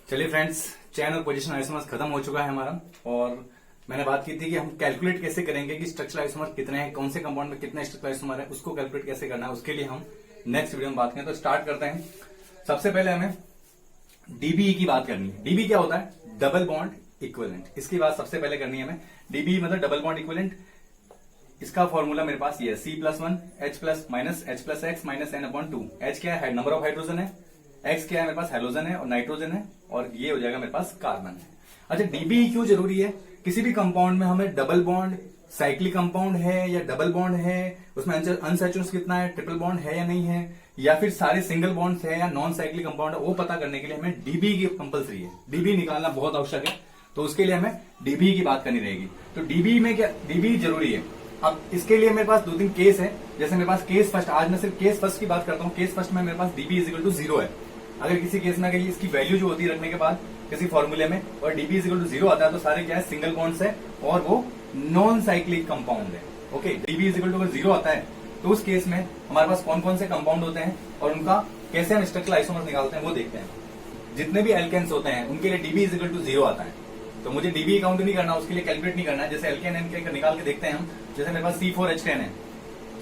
चलिए फ्रेंड्स, चैन और position isomers खत्म हो चुका है हमारा। और मैंने बात की थी कि हम कैलकुलेट कैसे करेंगे कि स्ट्रक्चरल आइसोमर कितने हैं, कौन से कंपाउंड में कितने स्ट्रक्चरल आइसोमर है, उसको कैलकुलेट कैसे करना है, उसके लिए हम नेक्स्ट वीडियो में बात करें। तो स्टार्ट करते हैं। सबसे पहले हमें डीबीई की बात करनी है। डीबी क्या होता है? Double bond equivalent. इसकी बात सबसे पहले करनी है हमें। डीबी मतलब डबल बॉन्ड इक्विवेलेंट। इसका फॉर्मूला मेरे पास ये है C+1 H plus minus H plus x minus N/2। H क्या है? नंबर ऑफ हाइड्रोजन है। X क्या है? मेरे पास हेलोजन है और नाइट्रोजन है, और ये हो जाएगा मेरे पास कार्बन है। अच्छा, डीबीई क्यों जरूरी है? किसी भी कंपाउंड में हमें डबल बॉन्ड, साइक्लिक कंपाउंड है या डबल बॉन्ड है, उसमें अनसैचुरेशन कितना है, ट्रिपल बॉन्ड है या नहीं है, या फिर सारे सिंगल बॉन्ड्स है या नॉन साइक्लिक कंपाउंड है, वो पता करने के लिए हमें डीबीई की कंपलसरी है। डीबीई निकालना बहुत आवश्यक है, तो उसके लिए हमें डीबीई की बात करनी रहेगी। तो डीबीई में क्या, डीबीई जरूरी है। अब इसके लिए मेरे पास 2-3 केस है। जैसे मेरे पास केस फर्स्ट, आज मैं सिर्फ केस फर्स्ट की बात करता हूँ। केस फर्स्ट में मेरे पास डीबी इज इक्वल टू 0 है। अगर किसी केस में अगर इसकी वैल्यू जो होती है रखने के बाद किसी फॉर्मूले में, और डीबी इज इक्वल टू 0 आता है, तो सारे क्या है? सिंगल बॉन्ड्स है और वो नॉन साइक्लिक कंपाउंड है। Okay, DB is equal to अगर 0 आता है तो उस केस में हमारे पास कौन कौन से कंपाउंड होते हैं और उनका कैसे हम स्ट्रक्चरल आइसोमर्स निकालते हैं वो देखते हैं। जितने भी एल्केन्स होते हैं उनके लिए डीबी इज इक्वल टू 0 आता है। तो मुझे डीबी काउंट नहीं करना, उसके लिए कैलकुलेट नहीं करना है। जैसे एल्केन एन निकाल के देखते हैं हम। जैसे मेरे पास C4H10 है,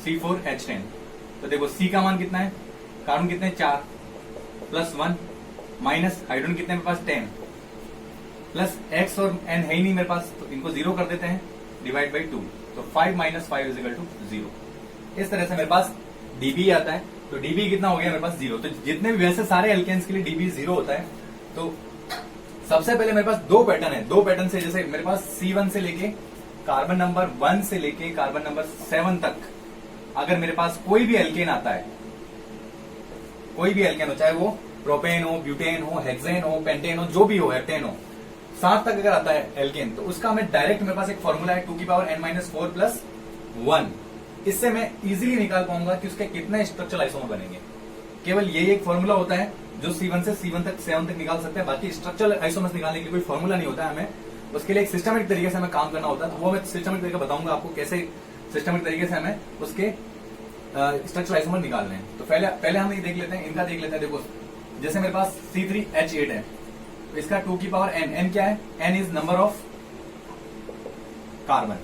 C4H10। तो देखो C का मान कितना है? कार्बन कितने? 4 प्लस 1 माइनस हाइड्रोजन कितने मेरे पास? 10 प्लस X और N है ही नहीं मेरे पास, तो इनको 0 कर देते हैं, डिवाइड बाई 2। तो 5 माइनस 5 इज इक्वल टू 0। इस तरह से मेरे पास डीबी आता है। तो डीबी कितना हो गया मेरे पास? 0। तो जितने भी वैसे सारे एल्केन्स के लिए डीबी 0 होता है। तो सबसे पहले मेरे पास दो पैटर्न है। दो पैटर्न से, जैसे मेरे पास C1 से लेके कार्बन नंबर 1 से लेके कार्बन नंबर 7 तक अगर मेरे पास कोई भी एल्केन आता है, कोई भी एल्केन हो, चाहे वो प्रोपेन हो, ब्यूटेन हो, हेक्सेन हो, पेंटेन हो, जो भी हो, हेप्टेन हो, 7 तक अगर आता है एल्केन, तो उसका हमें डायरेक्ट, मेरे पास एक फॉर्मूला है 2n-4 प्लस 1। इससे मैं इजीली निकाल पाऊंगा कि उसके कितने स्ट्रक्चरल आइसोमर बनेंगे। केवल यही एक फॉर्मूला होता है जो C1 से C1 तक 7 तक निकाल सकते हैं। बाकी स्ट्रक्चरल आइसोमर्स निकालने के लिए कोई फॉर्मूला नहीं होता है। हमें उसके लिए एक सिस्टमेटिक तरीके से हमें काम करना होता है। तो वो मैं सिस्टमेटिक तरीका बताऊंगा आपको, कैसे सिस्टमेटिक तरीके से हमें उसके स्ट्रक्चरल आइसोमर निकालने हैं। तो पहले हम ये देख लेते हैं, इनका देख लेते हैं। देखो, जैसे मेरे पास C3H8 है, तो इसका 2n। n क्या है? n is number of carbon,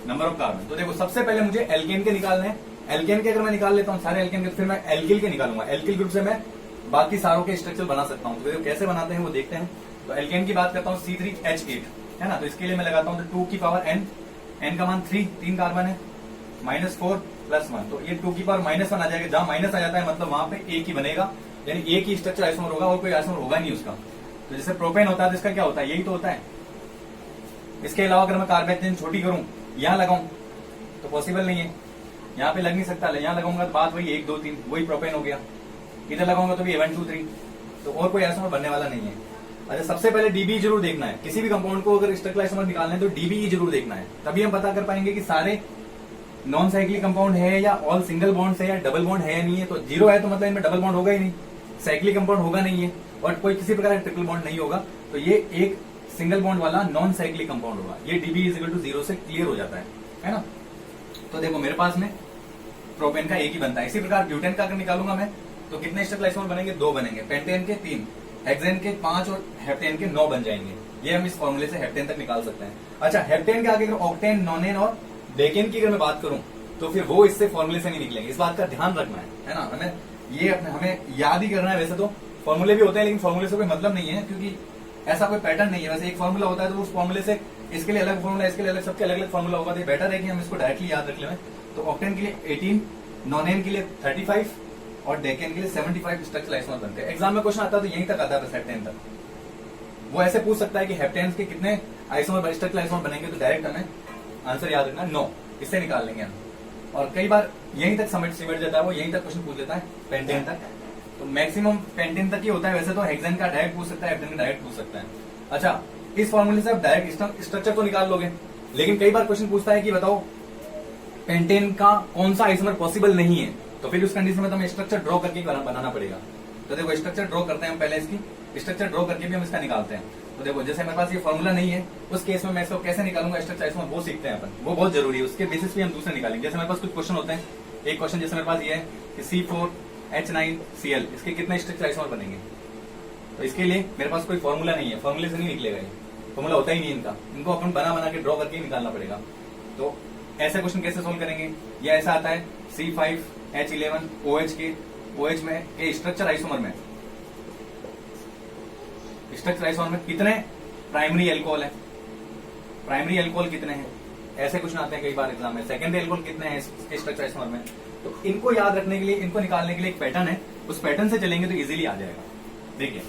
number of carbon. तो देखो, सबसे पहले मुझे एल्केन के निकालने हैं। एल्केन के अगर मैं निकाल लेता हूं सारे एल्केन के, फिर मैं एल्किल के निकालूंगा। एल्किल ग्रुप से मैं बाकी सारों के स्ट्रक्चर बना सकता हूं। तो कैसे बनाते हैं वो देखते हैं। तो एल्केन की बात करता हूं, C3H8 है ना। तो इसके लिए मैं लगाता हूं 2n। n का मान 3 कार्बन है, -4 प्लस 1। तो ये 2 -1 आ जाएगा। जहां माइनस आ जाता है मतलब वहां पे एक ही बनेगा, यानी एक ही स्ट्रक्चर आइसोमर होगा और कोई आइसोमर होगा नहीं उसका। तो जैसे प्रोपेन होता है तो इसका क्या होता है? यही तो होता है। इसके अलावा अगर मैं कार्बन छोटी करूं, यहां लगाऊं, तो पॉसिबल नहीं है। यहाँ पे लग नहीं सकता। यहाँ लगाऊंगा तो बात वही 1 2 3, वही प्रोपेन हो गया। इधर लगाऊंगा तो भी 1 2 3, तो और कोई आइसोमर बनने वाला नहीं है। अच्छा, सबसे पहले डीबी जरूर देखना है। किसी भी कंपाउंड को अगर स्ट्रक्चरल आइसोमर निकालना है तो डीबी जरूर देखना है, तभी हम पता कर पाएंगे कि सारे नॉन साइक्लिक कंपाउंड है या ऑल सिंगल बॉन्ड है या डबल बॉन्ड है या नहीं है। तो 0 है तो मतलब इनमें डबल बॉन्ड होगा ही नहीं, साइक्लिक कंपाउंड होगा नहीं है, और कोई किसी प्रकार का ट्रिपल बॉन्ड नहीं होगा। तो ये एक सिंगल बॉन्ड वाला नॉन साइक्लिक कंपाउंड होगा। ये डीबी इज इक्वल टू 0 से क्लियर हो जाता है ना। तो देखो, मेरे पास में प्रोपेन का एक ही बनता है। इसी प्रकार ब्यूटेन का अगर निकालूंगा मैं, तो कितने स्ट्रक्चरल आइसोमर बनेंगे? 2 बनेंगे। पेंटेन के 3, हेक्सेन के 5 और हेप्टेन के 9 बन जाएंगे। ये हम इस फॉर्मूले से हेप्टेन तक निकाल सकते हैं। अच्छा, हेप्टेन के आगे अगर ऑक्टेन, नॉनेन और डेकेन की अगर मैं बात करूं, तो फिर वो इससे फॉर्मूले से नहीं निकलेंगे। इस बात का ध्यान रखना है ना। हमें याद ही करना है। वैसे तो फॉर्मूले भी होते हैं, लेकिन फॉर्मूले से कोई मतलब नहीं है, क्योंकि ऐसा कोई पैटर्न नहीं है। वैसे एक फॉर्मूला होता है तो उस फॉर्मूले से इसके लिए अलग फॉर्मूला, इसके लिए अलग, सबके अलग अलग फॉर्मूला होगा। तो बेटर है कि हम इसको डायरेक्टली याद रख लें। तो ऑक्टेन के लिए 18, नॉनेन के लिए 35 और डेकेन के लिए 75 स्ट्रक्चरल आइसोमर बनते हैं। एग्जाम में क्वेश्चन आता है तो यहीं तक आता है, बस हेप्टेन तक। वो ऐसे पूछ सकता है कि हेप्टेन के कितने आइसोमर, स्ट्रक्चरल आइसोमर बनेंगे, तो डायरेक्ट हमें आंसर याद रखना 9, इससे निकाल लेंगे हम। और कई बार यहीं तक सिमट जाता है, वो यहीं तक क्वेश्चन पूछ लेता है पेंटेन तक। तो मैक्सिमम पेंटेन तक ही होता है। वैसे तो हेक्सेन का डायरेक्ट पूछ सकता है, हेप्टेन का डायरेक्ट पूछ सकता है। अच्छा, इस फॉर्मूले से आप डायरेक्ट स्ट्रक्चर तो निकाल लोगे, लेकिन कई बार क्वेश्चन पूछता है कि बताओ पेंटेन का कौन सा आइसोमर पॉसिबल नहीं है। तो फिर उस कंडीशन में तो हमें स्ट्रक्चर ड्रॉ करके बनाना पड़ेगा। तो देखो, स्ट्रक्चर ड्रॉ करते हैं हम पहले। इसकी स्ट्रक्चर ड्रॉ करके भी हम इसका निकालते हैं। तो देखो, जैसे मेरे पास ये फॉर्मूला नहीं है, उस केस में मैं इसको कैसे निकालूंगा स्ट्रक्चर आइसोमर, वो सीखते हैं अपन। वो बहुत जरूरी है। उसके बेसिस पे हम दूसरे निकालेंगे। जैसे मेरे पास कुछ क्वेश्चन होते हैं। एक क्वेश्चन जैसे मेरे पास ये है कि C4H9Cl, इसके कितने स्ट्रक्चर आइसोमर बनेंगे? तो इसके लिए मेरे पास कोई फॉर्मूला नहीं है, फॉर्मूले से नहीं निकलेगा, ये फॉर्मूला होता ही नहीं इनका, इनको अपन बना बना के ड्रॉ करके ही निकालना पड़ेगा। तो ऐसा क्वेश्चन कैसे सोल्व करेंगे? ये ऐसा आता है C5H11OH के OH में के स्ट्रक्चर आइसोमर में कितने प्राइमरी एल्कोहल है, प्राइमरी एल्कोहल कितने हैं, ऐसे क्वेश्चन आते हैं कई बार एग्जाम में। सेकेंडरी एल्कोहल कितने हैं इसके स्ट्रक्चर आइसोमर में, तो इनको याद रखने के लिए, इनको निकालने के लिए एक पैटर्न है, उस पैटर्न से चलेंगे तो इजीली आ जाएगा। देखिए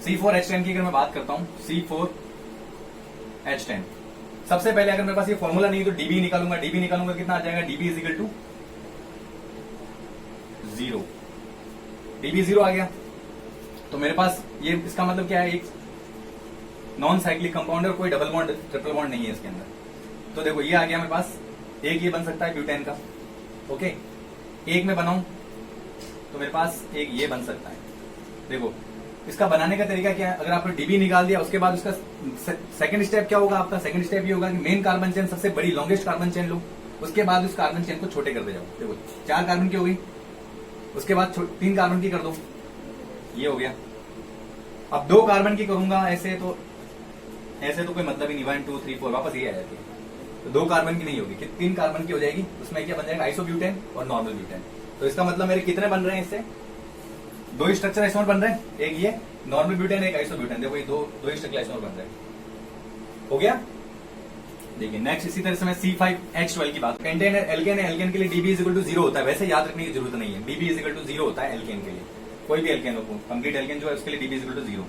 C4H10 की अगर मैं बात करता हूं, C4H10, सबसे पहले अगर मेरे पास ये फॉर्मूला नहीं तो डीबी निकालूंगा, डीबी निकालूंगा कितना आ जाएगा, डीबी इजिकल टू 0, डीबी 0 आ गया। तो मेरे पास ये इसका मतलब क्या है, एक नॉन साइक्लिक कंपाउंड है और कोई डबल बॉन्ड ट्रिपल बॉन्ड नहीं है इसके अंदर। तो देखो ये आ गया मेरे पास, एक ये बन सकता है ब्यूटेन का, ओके, एक में बनाऊं तो मेरे पास एक ये बन सकता है। देखो इसका बनाने का तरीका क्या है, अगर आपने डीबी निकाल दिया उसके बाद उसका सेकंड स्टेप क्या होगा आपका, सेकंड स्टेप ये होगा कि मेन कार्बन चेन, सबसे बड़ी लॉन्गेस्ट कार्बन चेन लो, उसके बाद उस कार्बन चेन को छोटे करते जाओ। देखो 4 कार्बन की हो गई, उसके बाद 3 कार्बन की कर दो, ये हो गया। अब 2 कार्बन की करूंगा ऐसे तो कोई मतलब ही नहीं, 1 2 3 4 वापस ये आ जाती है। तो 2 कार्बन की नहीं होगी, 3 कार्बन की हो जाएगी, उसमें क्या बन जाएगा, आइसोब्यूटेन और नॉर्मल ब्यूटेन। तो इसका मतलब मेरे कितने बन रहे हैं, इससे 2 स्ट्रक्चर आइसोमर बन रहे हैं, एक ये नॉर्मल ब्यूटेन, एक आइसोब्यूटेन। देखो ये दो स्ट्रक्चर आइसोमर बन रहे हैं, हो गया। देखिए नेक्स्ट इसी तरह से मैं C5H12 की बात, पेंटेन एल्केन है, एल्केन के लिए डीबी इजिकल टू 0 होता है, वैसे याद रखने की जरूरत नहीं है, डीबी इजिकल टू 0 होता है एल्केन के लिए, कोई भी एल्केन हो, कंप्लीट एल्केन जो है उसके लिए डीबी इजिकल टू 0।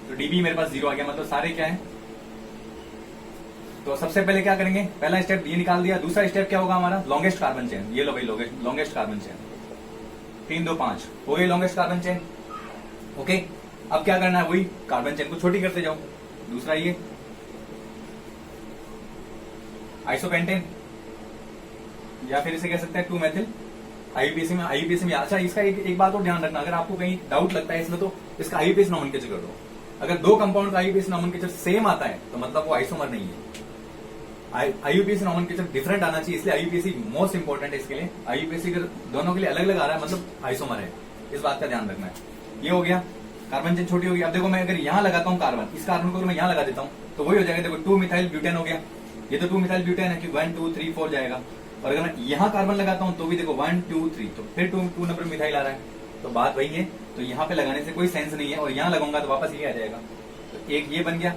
तो डीबी मेरे पास 0 आ गया, मतलब सारे क्या है। तो सबसे पहले क्या करेंगे, पहला स्टेप ये निकाल दिया, दूसरा स्टेप क्या होगा हमारा, लॉन्गेस्ट कार्बन चेन, ये लो भाई लॉन्गेस्ट कार्बन चेन, 3 2 5 हो गई लॉन्गेस्ट कार्बन चेन, ओके। अब क्या करना है, वही कार्बन चेन को छोटी करते जाओ। दूसरा ये आइसोपेंटेन, या फिर इसे कह सकते हैं 2 मेथिल आईयूपीएसी में। अच्छा इसका एक बात और ध्यान रखना, अगर आपको कहीं डाउट लगता है इसमें तो इसका आईयूपीएसी नॉमेनक्लेचर कर दो। अगर 2 कंपाउंड का आईयूपीएसी नॉमेनक्लेचर सेम आता है तो मतलब वो आइसोमर नहीं है, आईयूपीएसी नॉमेनक्लेचर डिफरेंट आना चाहिए, इसलिए आईयूपीएसी मोस्ट इंपॉर्टेंट है इसके लिए। आईयूपीएसी अगर दोनों के लिए अलग अलग आ रहा है मतलब आइसोमर है, इस बात का ध्यान रखना है। ये हो गया, कार्बन चेन छोटी होगी। अब देखो मैं अगर यहां लगाता हूं कार्बन, इस कार्बन को मैं यहां लगा देता हूं तो वही हो जाएगा, देखो 2 मिथाइल ब्यूटेन हो गया, ये तो 2 मिथाइल ब्यूटेन है कि 1 2 3 4 जाएगा। और अगर मैं यहां कार्बन लगाता हूं तो भी देखो 1 2 3, तो फिर 2 नंबर मिथाइल आ रहा है, तो बात वही है। तो यहाँ पे लगाने से कोई सेंस नहीं है, और यहां लगाऊंगा तो वापस ये आ जाएगा। तो एक ये बन गया,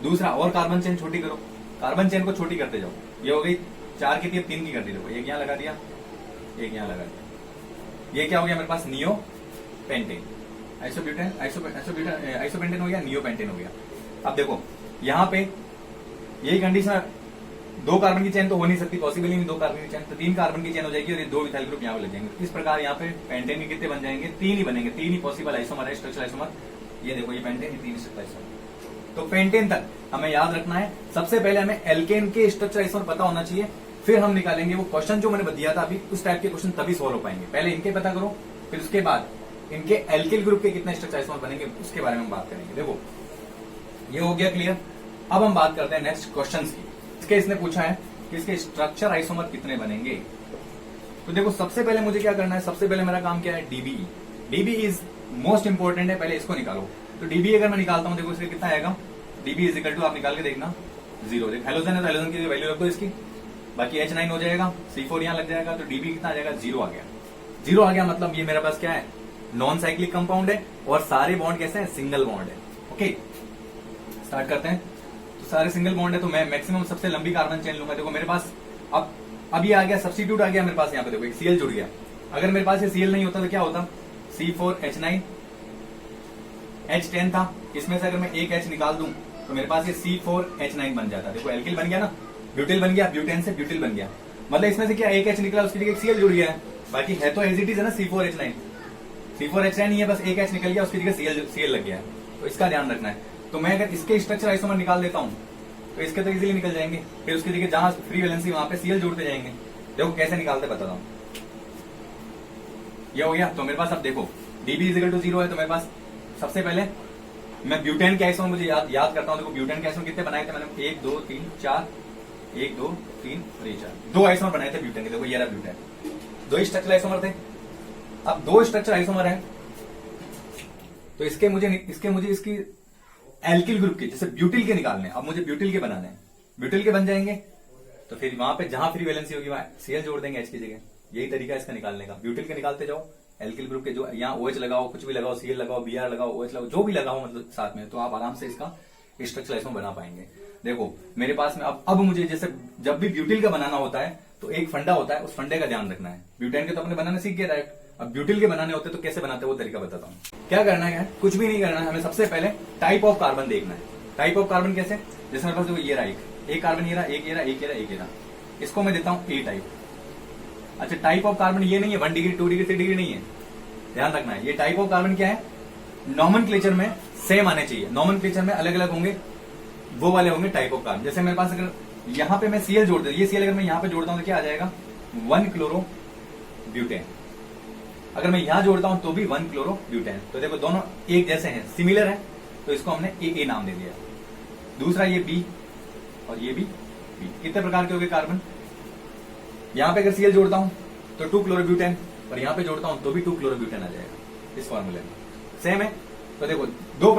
दूसरा और कार्बन चेन छोटी करो, कार्बन चेन को छोटी करते जाओ। ये हो गई 4 की थी, 3 की कर दी, देखो एक यहां लगा दिया, एक यहां लगा दिया। ये क्या हो गया मेरे पास, नियो पेंटेन, आइसोपेंटेन हो गया, नियो पेंटेन हो गया। अब देखो यहाँ पे यही कंडीशन, 2 कार्बन की चेन तो हो नहीं सकती, पॉसिबल ही नहीं 2 कार्बन की चेन, तो 3 कार्बन की चेन हो जाएगी और ये 2 मिथाइल ग्रुप यहाँ पे लग जाएंगे। इस प्रकार यहाँ पे पेंटेन के कितने बन जाएंगे, 3 ही बनेंगे, 3 ही पॉसिबल आइसोमर है, स्ट्रक्चर आइसोमर। ये देखो ये पेंटेन, ये 3 स्ट्रक्चर आइसोमर। तो पेंटेन तक हमें याद रखना है, सबसे पहले हमें एल्केन के स्ट्रक्चर आइसोमर पता होना चाहिए, फिर हम निकालेंगे वो क्वेश्चन जो मैंने दिया था अभी, उस टाइप के क्वेश्चन तभी सोल्व हो पाएंगे। पहले इनके पता करो, फिर उसके बाद इनके एल्किल ग्रुप के कितने स्ट्रक्चर आइसोमर बनेंगे उसके बारे में हम बात करेंगे। देखो ये हो गया क्लियर। अब हम बात करते हैं नेक्स्ट क्वेश्चन की। इसके इसने पूछा है कि इसके स्ट्रक्चर आइसोमर कितने बनेंगे। तो देखो सबसे पहले मुझे क्या करना है, सबसे पहले मेरा काम क्या है, dB. DB is most important है, पहले इसको निकालो। तो डीबी अगर मैं निकालता हूं, देखो इसके कितना आएगा, डीबी इज इक्वल टू, आप निकाल के देखना 0। हेलोजन है तो हेलोजन की वैल्यू रख दो इसकी, बाकी H9 हो जाएगा, C4 यहां लग जाएगा, तो डीबी कितना आ जाएगा, 0 आ गया। 0 आ गया मतलब ये मेरे पास क्या है, नॉन साइक्लिक कंपाउंड है, और सारे बॉन्ड कैसे हैं, सिंगल बॉन्ड है। ओके स्टार्ट करते हैं। तो सारे सिंगल बॉन्ड है, तो मैं मैक्सिमम सबसे लंबी कार्बन चेन लूंगा। देखो मेरे पास अब ये आ गया, सब्स्टिट्यूट आ गया मेरे पास, यहाँ पे देखो एक Cl जुड़ गया। अगर मेरे पास ये Cl नहीं होता तो क्या होता, C4H9 H10 था, इसमें से अगर मैं एक H निकाल दूं तो मेरे पास ये C4H9 बन जाता। देखो एल्किल बन गया ना, ब्यूटिल बन गया, ब्यूटेन से ब्यूटिल बन गया, मतलब इसमें से क्या एक H निकला, उसकी जगह Cl जुड़ गया है। बाकी है तो एज इट इज है ना C4H9 ही है, बस एक H निकल गया, उसकी जगह Cl लग गया है। तो इसका ध्यान रखना है। तो मैं अगर इसके स्ट्रक्चर आइसोमर निकाल देता हूं तो इसके तो इजीली निकल जाएंगे, फिर उसकी जगह जहां फ्री वैलेंसी वहां पे Cl जोड़ते जाएंगे। देखो कैसे निकालते बताता हूं। ये हो गया। तो मेरे पास अब देखो डीबी इजिकल टू 0 है, तो मेरे पास सबसे पहले मैं ब्यूटेन के आइसोमर मुझे याद करता हूं। देखो ब्यूटेन के आइसोमर कितने बनाए थे मैंने, 1 2 3 4, 1 2 3 और 4, 2 आइसोमर बनाए थे ब्यूटेन के। देखो ये रहा ब्यूटेन, 2 स्ट्रक्चर आइसोमर थे। अब 2 स्ट्रक्चर आइसोमर है, तो इसके मुझे इसकी एल्किल ग्रुप के जैसे ब्यूटिल के निकालने, अब मुझे ब्यूटिल के बनाने हैं, ब्यूटिल के बन जाएंगे तो फिर वहां पे जहां फ्री वैलेंसी होगी वहां सीएल जोड़ देंगे एच की जगह। यही तरीका है इसका निकालने का, ब्यूटिल के निकालते जाओ, एल्किल ग्रुप के जो यहाँ OH लगाओ, कुछ भी लगाओ, सीएल लगाओ, बीआर लगाओ, OH लगाओ, जो भी लगाओ मतलब साथ में, तो आप आराम से इसका स्ट्रक्चर आइसोमर बना पाएंगे। देखो मेरे पास में अब मुझे जैसे जब भी ब्यूटिल का बनाना होता है तो एक फंडा होता है, उस फंडे का ध्यान रखना है। ब्यूटेन के तो अपने बनाने सीख गए डायरेक्ट, अब ब्यूटिल के बनाने होते तो कैसे बनाते हैं वो तरीका बताता हूँ। क्या करना है, कुछ भी नहीं करना है, हमें सबसे पहले टाइप ऑफ कार्बन देखना है। टाइप ऑफ कार्बन कैसे, जैसे मेरे पास देखो ये रहा एक कार्बन, ये रहा एक, ये रहा एक, ये रहा एक, ये रहा, इसको मैं देता हूं ए टाइप। अच्छा टाइप ऑफ कार्बन ये नहीं है 1 डिग्री 2 डिग्री 3 डिग्री नहीं है, ध्यान रखना है। ये टाइप ऑफ कार्बन क्या है, नॉमेनक्लेचर में सेम आने चाहिए, नॉमेनक्लेचर में अलग अलग होंगे, वो वाले होंगे टाइप ऑफ कार्बन। जैसे मेरे पास अगर यहां पे मैं सीएल जोड़ दे, ये सीएल अगर मैं यहां पे जोड़ता हूं तो क्या आ जाएगा 1 क्लोरो ब्यूटेन। अगर मैं यहां जोड़ता हूं तो भी 1 क्लोरो ब्यूटेन। तो देखो दोनों एक जैसे हैं, सिमिलर है, तो इसको हमने ए नाम दे दिया। दूसरा ये बी और ये भी बी। कितने प्रकार के हो गए कार्बन, यहां पे अगर सीएल जोड़ता हूं तो 2 क्लोरोब्यूटेन, और यहां पे जोड़ता हूं तो भी 2 क्लोरोब्यूटेन आ जाएगा इस फॉर्मूले में, सेम है। तो देखो दो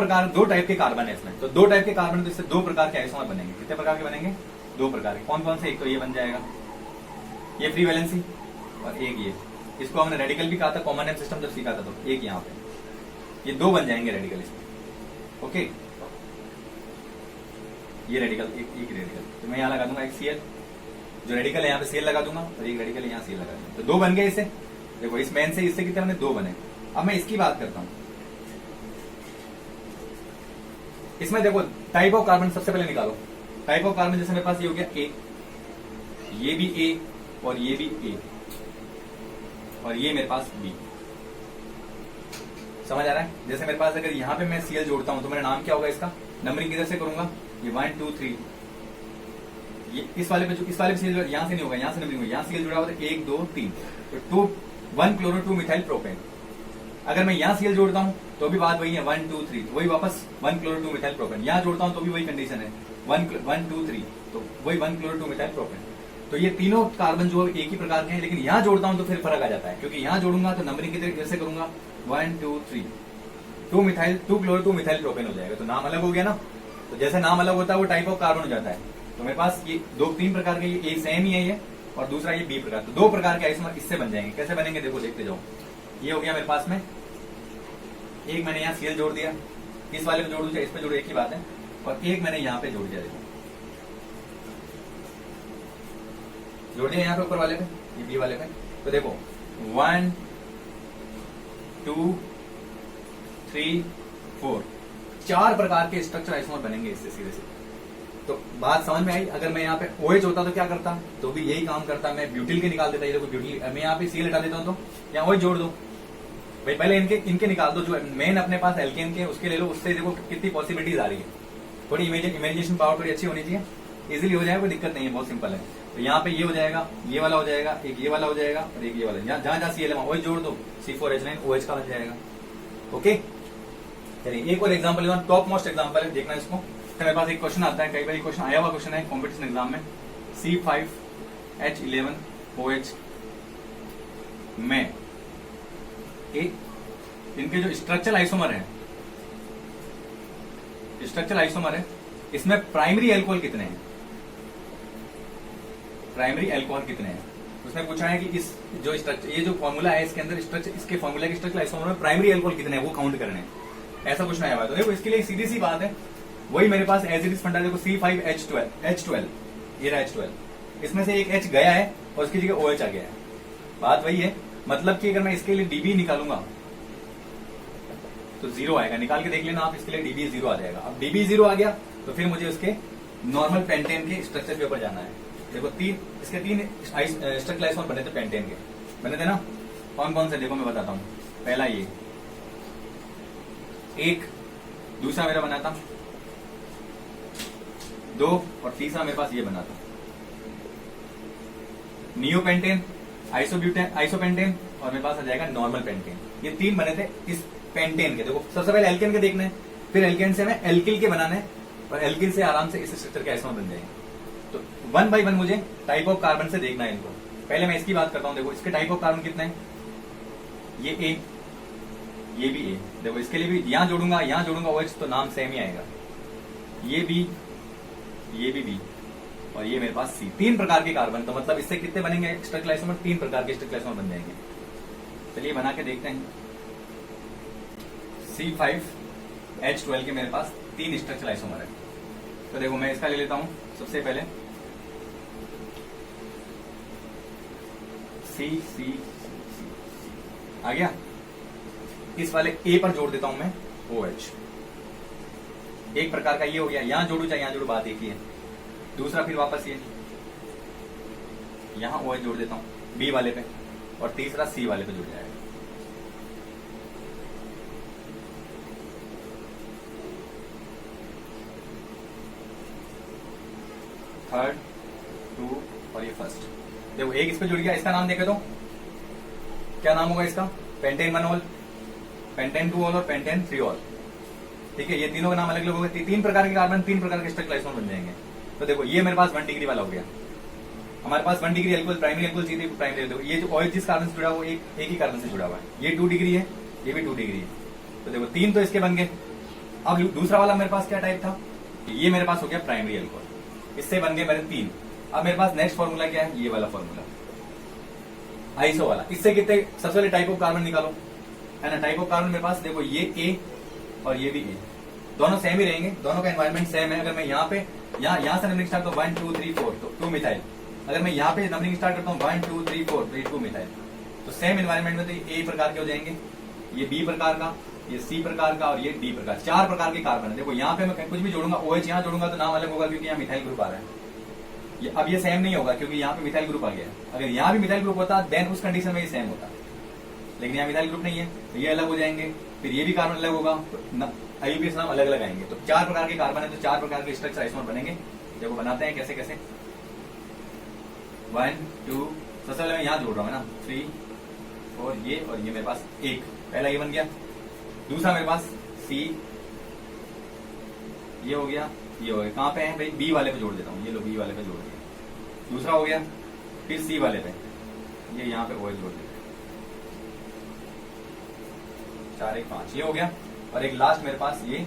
टाइप के कार्बन है इसमें, तो 2 टाइप के कार्बन, तो इससे 2 प्रकार के आइसोमर बनेंगे। कितने प्रकार के बनेंगे, 2 प्रकार के। कौन कौन से, एक तो ये बन जाएगा, ये फ्री वैलेंसी, और एक ये, इसको हमने रेडिकल भी कहा था, कॉमन नेम सिस्टम जब सीखा था, तो एक यहाँ पे, ये 2 बन जाएंगे रेडिकल इसमें। ओके, ये रेडिकल एक रेडिकल, तो मैं यहां लगा दूंगा एक सीएल, जो रेडिकल है यहाँ पे सीएल लगा दूंगा, और एक रेडिकल है यहाँ सीएल लगा दूंगा, तो 2 बन गए इससे। देखो इस मेन से इससे कितने बने, 2 बने। अब मैं इसकी बात करता हूं, इसमें देखो टाइप ऑफ कार्बन सबसे पहले निकालो। टाइप ऑफ कार्बन जैसे मेरे पास ये हो गया ए, ये भी ए, और ये भी ए, और ये मेरे पास बी। समझ आ रहा है। जैसे मेरे पास अगर यहां पे मैं सीएल जोड़ता हूं तो मेरा नाम क्या होगा, इसका नंबरिंग किधर से करूंगा, ये 1 2 3, ये इस वाले पे सीएल यहां से नहीं होगा, यहां से नंबरिंग होगी, यहां सीएल जुड़ा हुआ तो 1 2 3, तो 1 क्लोरो 2 मिथाइल प्रोपेन। अगर मैं यहां सीएल जोड़ता हूं तो भी बात वही है 1 2 3, तो वही वापस 1 क्लोरो 2 मिथाइल प्रोपेन। यहां जोड़ता हूं तो भी वही कंडीशन है 1 2 3, तो वही 1 क्लोरो 2 मिथाइल प्रोपेन। तो ये तीनों कार्बन जो एक ही प्रकार के हैं, लेकिन यहां जोड़ता हूं तो फिर फर्क आ जाता है, क्योंकि यहां जोड़ूंगा तो नंबरिंग किधर कैसे करूंगा 1 2 3, 2 क्लोरो 2 मिथाइल प्रोपेन हो जाएगा, तो नाम अलग हो गया ना। तो जैसे नाम अलग होता है वो टाइप ऑफ कार्बन हो जाता है। तो मेरे पास ये 3 प्रकार के, ये सेम ही है ये, और दूसरा ये बी प्रकार, तो 2 प्रकार के आइसोमर इससे बन जाएंगे। कैसे बनेंगे देखो देखते जाओ। ये हो गया मेरे पास में, एक मैंने यहाँ सीएल जोड़ दिया, इस वाले में जोड़ दूं इस पे जोड़, एक ही बात है, और एक मैंने यहाँ पे जोड़ दिया, देखो जोड़ दिया यहाँ पे ऊपर वाले पे, ये बी वाले पे। तो देखो 1 2 3 4, 4 प्रकार के स्ट्रक्चर आइसोमर बनेंगे इससे सीधे सीधे। तो बात समझ में आई। अगर मैं यहाँ पे OH होता तो क्या करता, तो भी यही काम करता, मैं ब्यूटिल के निकाल देता। ये देखो ब्यूटिल, मैं यहाँ पे सीएल हटा देता हूँ तो यहाँ OH जोड़ दो भाई, पहले इनके निकाल दो, जो मेन अपने पास एल्केन के उसके ले लो, उससे देखो कितनी पॉसिबिलिटीज आ रही है। थोड़ी इमेजिनेशन पावर थोड़ी अच्छी होनी चाहिए, इजीली हो जाएगा, कोई दिक्कत नहीं है, बहुत सिंपल है। तो यहाँ पे ये हो जाएगा, ये वाला हो जाएगा, एक ये वाला हो जाएगा, और एक ये वाला, जहां जहां सीएल है OH जोड़ दो, C4H9 OH का बन जाएगा। ओके, चलिए एक और एग्जाम्पल, टॉप मोस्ट एग्जाम्पल है, देखना इसको। तो मेरे पास एक क्वेश्चन आता है, कई बार क्वेश्चन आया हुआ क्वेश्चन है कॉम्पिटिशन एग्जाम में, C5H11 OH में इनके जो स्ट्रक्चरल आइसोमर है, इसमें प्राइमरी अल्कोहल कितने हैं, उसने पूछा है कि इस जो स्ट्रक्चर, ये जो फॉर्मूला है इसके अंदर स्ट्रक्चर, इसके फॉर्मूला के स्ट्रक्चरल आइसोमर में प्राइमरी अल्कोहल कितने हैं वो काउंट करने हैं, ऐसा कुछ नहीं आया। तो देखो इसके लिए सीधी सी बात है, वही मेरे पास एज इट इज फंडा, देखो C5H12, ये रहा H12, इसमें से एक H गया है और उसकी जगह OH आ गया है। बात वही है, मतलब कि अगर मैं इसके लिए DB निकालूंगा तो 0 आएगा, निकाल के देख लेना आप, इसके लिए DB 0 आ जाएगा। अब DB 0 आ गया तो फिर मुझे उसके नॉर्मल पेंटेन के स्ट्रक्चर के ऊपर जाना है। देखो इसके 3 स्ट्रक्चरल आइसोमर बने थे पेंटेन के, बने थे ना, कौन कौन से देखो मैं बताता हूं। पहला ये एक, दूसरा मेरा बना था 2, और तीसरा मेरे पास ये बना था नियोपेंटेन, आइसोपेंटेन, और मेरे पास आ जाएगा नॉर्मल पेंटेन। ये 3 बने थे इस पेंटेन के। देखो सबसे पहले एल्केन के देखने, फिर एल्केन से मैं एल्किल के बनाने, और एल्किल से आराम से इस स्ट्रक्चर के आइसोमर बन जाएंगे। तो 1 बाय 1 मुझे टाइप ऑफ कार्बन से देखना है इनको। पहले मैं इसकी बात करता हूं, देखो इसके टाइप ऑफ कार्बन कितने हैं, ये A, ये भी ए, देखो इसके लिए भी यहां जोड़ूंगा OH तो नाम सेम ही आएगा। ये बी, ये भी बी, और ये मेरे पास सी। 3 प्रकार के कार्बन, तो मतलब इससे कितने बनेंगे स्ट्रक्चरल आइसोमर? 3 प्रकार के स्ट्रक्चरल आइसोमर बन जाएंगे। चलिए बना के देखते हैं। C5H12 के मेरे पास 3 स्ट्रक्चरल आइसोमर है। तो देखो मैं इसका ले लेता हूं सबसे पहले C आ गया। इस वाले ए पर जोड़ देता हूं मैं OH। एक प्रकार का ये हो गया, यहां जोड़ू चाहे यहां जोड़ू बात एक ही है। दूसरा फिर वापस ये यहां OH जोड़ देता हूं बी वाले पे, और तीसरा सी वाले पे जुड़ जाएगा। थर्ड, 2 और ये फर्स्ट। देखो एक इस पे जुड़ गया, इसका नाम देखे तो क्या नाम होगा इसका? पेंटेन 1 ऑल, पेंटेन 2 ऑल और पेंटेन 3 ऑल। ठीक है, ये तीनों का नाम अलग अलग होगा। 3 प्रकार के कार्बन 3 प्रकार के स्ट्रक्चरल आइसोमर बन जाएंगे। तो देखो ये मेरे पास 1 डिग्री वाला हो गया। हमारे पास 1 degree alcohol, primary alcohol, C3 primary. देखो ये जो OH जिस कार्बन से जुड़ा हुआ एक ही कार्बन से जुड़ा हुआ है। ये 2 डिग्री है, ये भी 2 डिग्री है। तो देखो 3 तो इसके बन गए। अब दूसरा वाला मेरे पास क्या टाइप था? ये मेरे पास हो गया प्राइमरी एल्कोहल, इससे बन गए मेरे 3। अब मेरे पास नेक्स्ट फॉर्मूला क्या है? ये वाला फॉर्मूला आइसो वाला। इससे कितने? सबसे पहले टाइप ऑफ कार्बन निकालो, है ना। टाइप ऑफ कार्बन मेरे पास देखो ये A और ये भी A, दोनों सेम ही रहेंगे, दोनों का एनवायरमेंट सेम है। अगर मैं यहाँ पे यहाँ से नंबरिंग स्टार्ट तो 1 2 3 4 तो 2 मिथाइल। अगर मैं यहाँ पे नंबरिंग स्टार्ट करता हूँ 1 2 3 4 तो ये 2 मिथाइल। तो सेम एनवायरमेंट में तो ये A प्रकार के हो जाएंगे, ये B प्रकार का, ये C प्रकार का और ये D प्रकार। 4 प्रकार के कार्बन है। देखो यहाँ पे मैं कुछ भी जोड़ूंगा OH यहाँ जोड़ूंगा तो नाम अलग होगा, क्योंकि यहाँ मिथाइल ग्रुप आ रहा है। अब ये सेम नहीं होगा क्योंकि यहाँ पे मिथाइल ग्रुप आ गया है। अगर यहाँ भी मिथाइल ग्रुप होता देन उस कंडीशन में ये सेम होता, लेकिन यहाँ मिथाइल ग्रुप नहीं है तो ये अलग हो जाएंगे। फिर ये भी कार्बन अलग होगा, तो IUPAC नाम अलग अलग आएंगे। तो 4 प्रकार के कार्बन है, तो 4 प्रकार के स्ट्रक्चर आइसोमर बनेंगे। देखो बनाते हैं कैसे कैसे। 1 2, सबसे पहले मैं यहाँ जोड़ रहा हूँ ना, 3 4 ये, और ये मेरे पास एक पहला ये बन गया। दूसरा मेरे पास C, ये हो गया, ये हो गया। कहाँ पे है भाई? B वाले पे जोड़ देता हूँ, ये लो B वाले पे जोड़ दिया। दूसरा हो गया, फिर C वाले पे, ये यहाँ पे OH जोड़ दिया। 4 1 5 ये हो गया। और एक लास्ट मेरे पास ये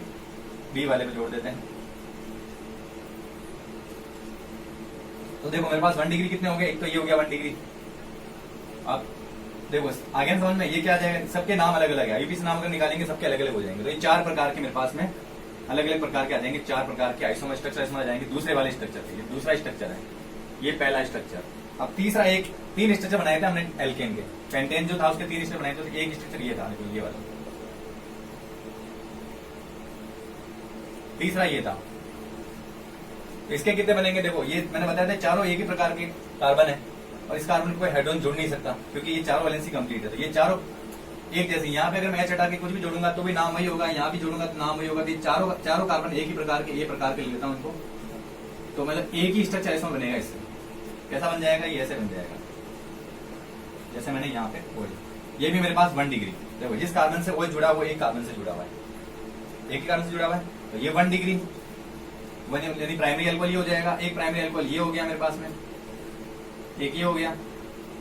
B वाले पे जोड़ देते हैं। तो देखो मेरे पास 1 डिग्री कितने हो गए? एक तो ये हो गया 1 डिग्री। अब देखो आगे समझ में ये क्या आ जाएगा? सबके नाम अलग अलग है। IUPAC नाम अगर निकालेंगे सबके अलग अलग हो जाएंगे। तो ये 4 प्रकार के मेरे पास में अलग अलग प्रकार के आ जाएंगे। 4 प्रकार के आइसोमर स्ट्रक्चर आइसोमर आ जाएंगे दूसरे वाले स्ट्रक्चर से। ये दूसरा स्ट्रक्चर है, ये पहला स्ट्रक्चर। अब तीसरा 3 स्ट्रक्चर बनाए थे हमने एल्केन के। पेंटेन जो था उसके 3 स्ट्रक्चर बनाए थे, तो एक स्ट्रक्चर ये था, ये वाला। तीसरा ये था। इसके कितने बनेंगे? देखो ये मैंने बताया था चारों एक ही प्रकार के कार्बन है, और इस कार्बन को कोई हाइड्रोजन जोड़ नहीं सकता क्योंकि ये चारों वैलेंसी कंप्लीट है। तो ये चारों एक जैसे। यहाँ पे अगर मैं H हटा के कुछ भी जोड़ूंगा तो भी नाम वही होगा, यहाँ भी जोड़ूंगा तो नाम वही होगा। तो ये चारों कार्बन एक ही प्रकार के, ये प्रकार के ले लेता हूँ इनको। तो मतलब एक ही स्ट्रक्चर इसमें बनेगा। इससे कैसा बन जाएगा? ये ऐसे बन जाएगा जैसे मैंने यहाँ पे OH। ये भी मेरे पास 1 डिग्री। देखो जिस कार्बन से OH जुड़ा हुआ एक कार्बन से जुड़ा हुआ है, एक ही कार्बन से जुड़ा हुआ है, तो ये 1 डिग्री यानी प्राइमरी एल्कोहल ये हो जाएगा। एक प्राइमरी एल्कोहल ये हो गया मेरे पास में, एक ये हो गया,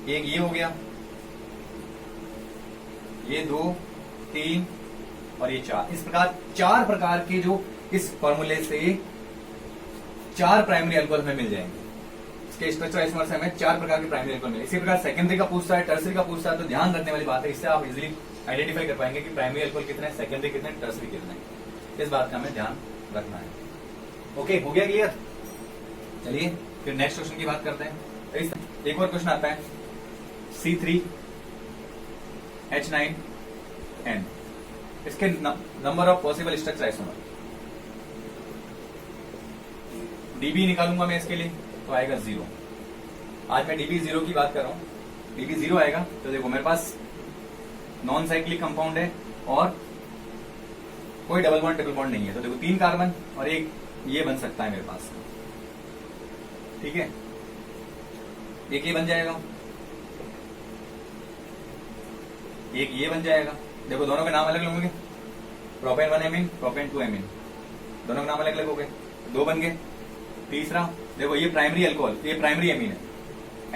एक ये हो गया, ये 2 3 और ये 4। इस प्रकार 4 प्रकार के जो इस फॉर्मूले से 4 प्राइमरी एल्कोहल में मिल जाएंगे। इसके स्ट्रक्चर आइसोमर से हमें 4 प्रकार के प्राइमरी एल्कोहल मिले। इसी प्रकार सेकेंडरी का पूछता है, टर्सरी का पूछता है, तो ध्यान रखने वाली बात है। इससे आप इजिली आइडेंटिफाई कर पाएंगे कि प्राइमरी एल्कोहल कितने, सेकेंडरी कितने, टर्सरी कितने। इस बात का हमें ध्यान रखना है। ओके, हो गया क्लियर? चलिए फिर नेक्स्ट क्वेश्चन की बात करते हैं। एक और क्वेश्चन आता है C3H9N। इसके number of possible structure isomer DB निकालूंगा मैं इसके लिए, तो आएगा 0। आज मैं DB 0 की बात कर रहा हूं। DB 0 आएगा तो देखो मेरे पास नॉन साइक्लिक कंपाउंड है और कोई डबल बॉन्ड ट्रिपल बॉन्ड नहीं है। तो देखो 3 कार्बन और एक ये बन सकता है मेरे पास, ठीक है। एक ये बन जाएगा, एक ये बन जाएगा। देखो दोनों के नाम अलग अलग होंगे, प्रोपेन 1 एमीन, प्रोपेन 2 एमीन, दोनों के नाम अलग अलग हो गए, 2 बन गए। तीसरा देखो ये प्राइमरी अल्कोहल, ये प्राइमरी एमीन है।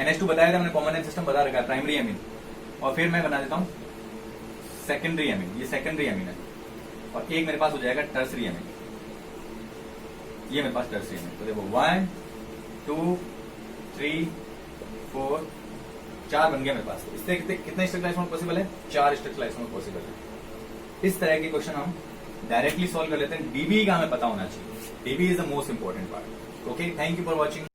NH2 बताया था मैंने, कॉमन सिस्टम बता रखा है, प्राइमरी एमीन। और फिर मैं बना देता हूं सेकेंडरी एमीन, ये सेकेंडरी एमीन है, और एक मेरे पास हो जाएगा टर्सरी एमीन, ये मेरे पास टर्सरी एमीन। तो देखो 1 2 3 4 4 बन गया मेरे पास। तो इससे कितने स्ट्रक्चरल आइसोमर पॉसिबल है? 4 स्ट्रक्चरल आइसोमर पॉसिबल है। इस तरह के क्वेश्चन हम डायरेक्टली सॉल्व कर लेते हैं। डीबी का हमें पता होना चाहिए, dB is the most important part. Okay, thank you for watching.